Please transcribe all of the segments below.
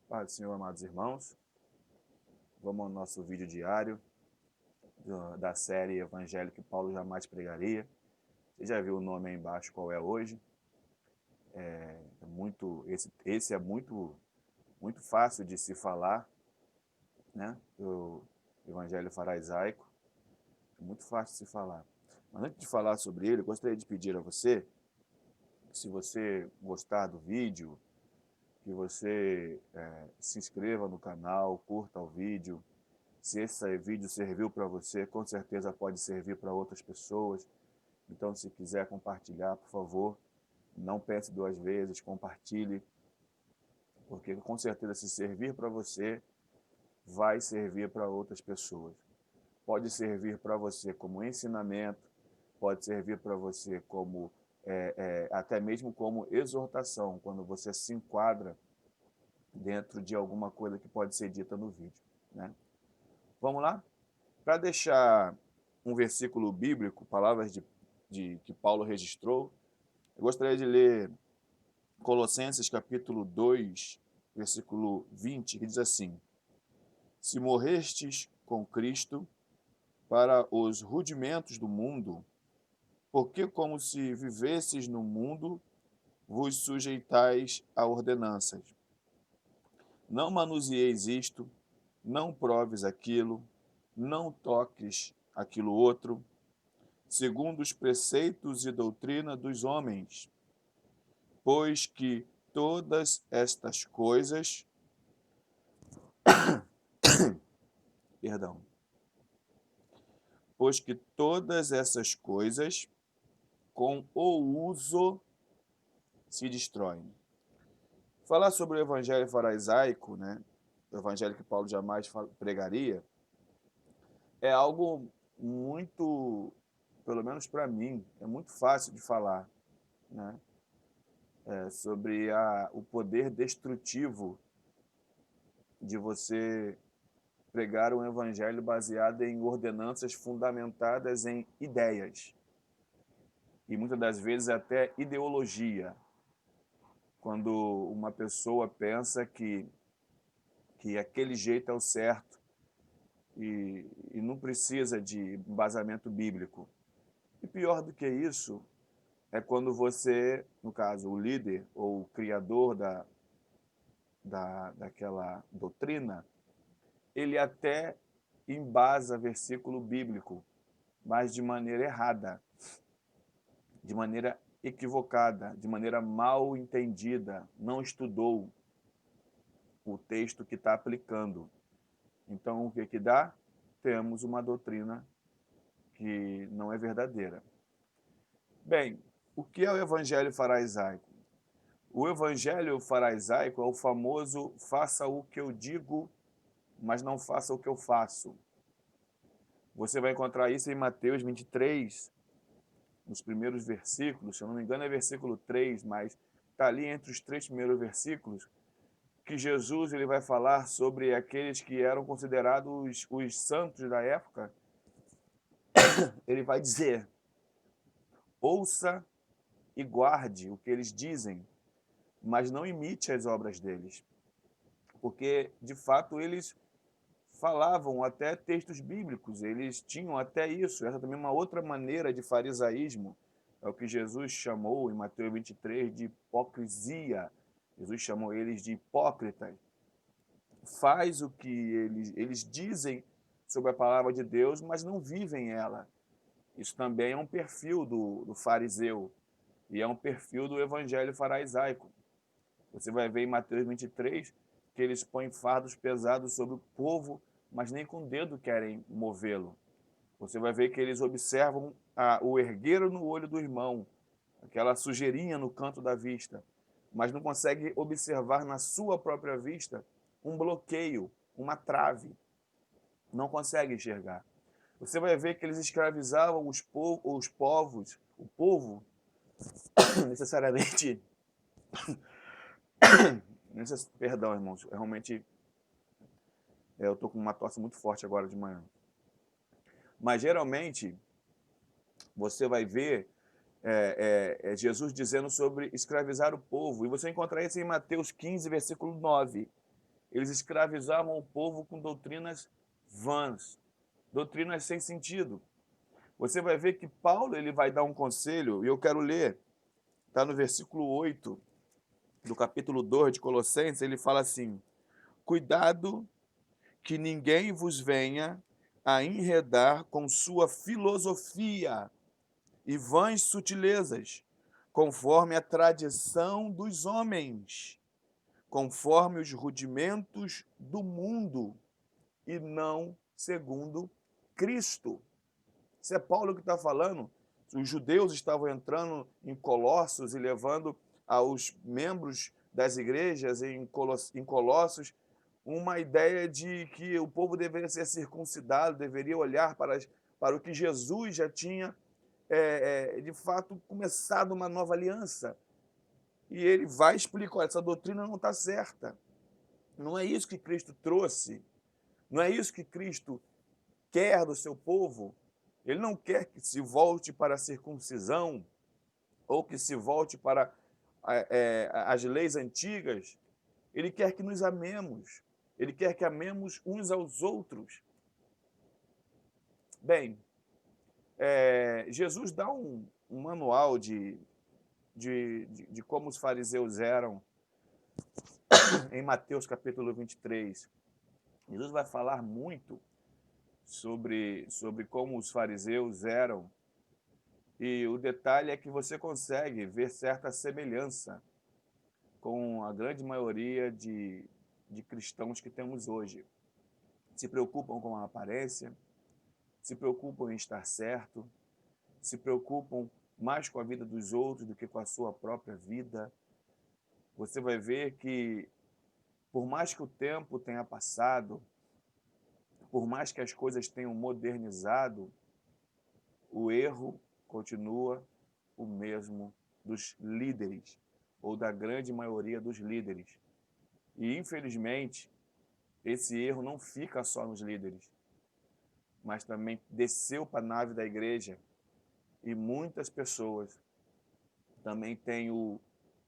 Paz do Senhor, amados irmãos. Vamos ao nosso vídeo diário da série Evangelho que Paulo jamais pregaria. Você já viu o nome aí embaixo, qual é hoje? Esse é muito fácil de se falar, né? O Evangelho farisaico. É muito fácil de se falar. Mas antes de falar sobre ele, eu gostaria de pedir a você, se você gostar do vídeo, que você se inscreva no canal, curta o vídeo. Se esse vídeo serviu para você, com certeza pode servir para outras pessoas. Então, se quiser compartilhar, por favor, não pense duas vezes, compartilhe, porque com certeza se servir para você, vai servir para outras pessoas. Pode servir para você como ensinamento, pode servir para você como até mesmo como exortação, quando você se enquadra dentro de alguma coisa que pode ser dita no vídeo, né? Vamos lá? Para deixar um versículo bíblico, palavras que Paulo registrou, eu gostaria de ler Colossenses capítulo 2, versículo 20, que diz assim: Se morrestes com Cristo para os rudimentos do mundo, porque como se vivesses no mundo, vos sujeitais a ordenanças. Não manuseeis isto, não proves aquilo, não toques aquilo outro, segundo os preceitos e doutrina dos homens, pois que todas estas coisas, perdão, pois que todas essas coisas com o uso se destroem. Falar sobre o evangelho farisaico, né, o evangelho que Paulo jamais pregaria, é algo muito, pelo menos para mim, é muito fácil de falar, né, sobre o poder destrutivo de você pregar um evangelho baseado em ordenanças fundamentadas em ideias e muitas das vezes até ideologia. Quando uma pessoa pensa que aquele jeito é o certo e não precisa de embasamento bíblico. E pior do que isso é quando você, no caso, o líder ou o criador daquela doutrina, ele até embasa versículo bíblico, mas de maneira errada, de maneira equivocada, de maneira mal entendida, não estudou o texto que está aplicando. Então, o que que dá? Temos uma doutrina que não é verdadeira. Bem, o que é o evangelho farisaico? O evangelho farisaico é o famoso faça o que eu digo, mas não faça o que eu faço. Você vai encontrar isso em Mateus 23, nos primeiros versículos, se eu não me engano é versículo 3, mas está ali entre os três primeiros versículos, que Jesus ele vai falar sobre aqueles que eram considerados os santos da época. Ele vai dizer: ouça e guarde o que eles dizem, mas não imite as obras deles. Porque, de fato, eles falavam até textos bíblicos, eles tinham até isso. Essa também é uma outra maneira de farisaísmo. É o que Jesus chamou em Mateus 23 de hipocrisia. Jesus chamou eles de hipócritas. Faz o que eles dizem sobre a palavra de Deus, mas não vivem ela. Isso também é um perfil do fariseu e é um perfil do evangelho farisaico. Você vai ver em Mateus 23 que eles põem fardos pesados sobre o povo, mas nem com o dedo querem movê-lo. Você vai ver que eles observam o ergueiro no olho do irmão, aquela sujeirinha no canto da vista, mas não consegue observar na sua própria vista um bloqueio, uma trave. Não consegue enxergar. Você vai ver que eles escravizavam os povos, o povo, necessariamente. Perdão, irmãos, realmente eu estou com uma tosse muito forte agora de manhã. Mas geralmente você vai ver Jesus dizendo sobre escravizar o povo. E você encontra isso em Mateus 15, versículo 9. Eles escravizavam o povo com doutrinas vãs, doutrinas sem sentido. Você vai ver que Paulo ele vai dar um conselho, e eu quero ler, está no versículo 8 do capítulo 2 de Colossenses, ele fala assim: cuidado que ninguém vos venha a enredar com sua filosofia e vãs sutilezas, conforme a tradição dos homens, conforme os rudimentos do mundo, e não segundo Cristo. Isso é Paulo que está falando. Os judeus estavam entrando em Colossos e levando aos membros das igrejas em Colossos uma ideia de que o povo deveria ser circuncidado, deveria olhar para o que Jesus já tinha, de fato, começado uma nova aliança. E ele vai explicar: olha, essa doutrina não está certa. Não é isso que Cristo trouxe. Não é isso que Cristo quer do seu povo. Ele não quer que se volte para a circuncisão ou que se volte para as leis antigas. Ele quer que nos amemos. Ele quer que amemos uns aos outros. Bem, Jesus dá um manual de como os fariseus eram em Mateus capítulo 23. Jesus vai falar muito sobre como os fariseus eram. E o detalhe é que você consegue ver certa semelhança com a grande maioria de cristãos que temos hoje. Se preocupam com a aparência, se preocupam em estar certo, se preocupam mais com a vida dos outros do que com a sua própria vida. Você vai ver que, por mais que o tempo tenha passado, por mais que as coisas tenham modernizado, o erro continua o mesmo dos líderes, ou da grande maioria dos líderes. E, infelizmente, esse erro não fica só nos líderes, mas também desceu para a nave da igreja, e muitas pessoas também têm o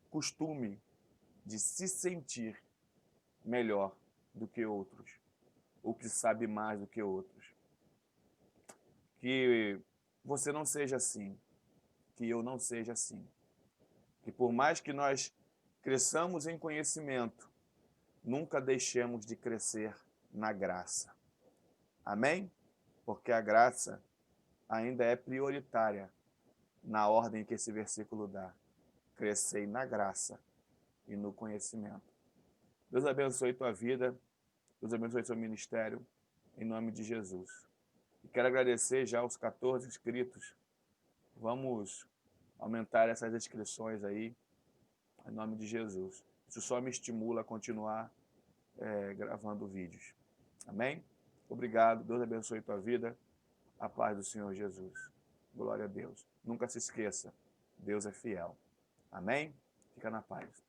costume de se sentir melhor do que outros, ou que sabe mais do que outros. Que você não seja assim, que eu não seja assim. Que por mais que nós cresçamos em conhecimento, nunca deixemos de crescer na graça. Amém? Porque a graça ainda é prioritária na ordem que esse versículo dá. Crescei na graça e no conhecimento. Deus abençoe tua vida, Deus abençoe seu ministério, em nome de Jesus. E quero agradecer já aos 14 inscritos. Vamos aumentar essas inscrições aí, em nome de Jesus. Isso só me estimula a continuar gravando vídeos. Amém? Obrigado, Deus abençoe tua vida, a paz do Senhor Jesus. Glória a Deus. Nunca se esqueça, Deus é fiel. Amém? Fica na paz.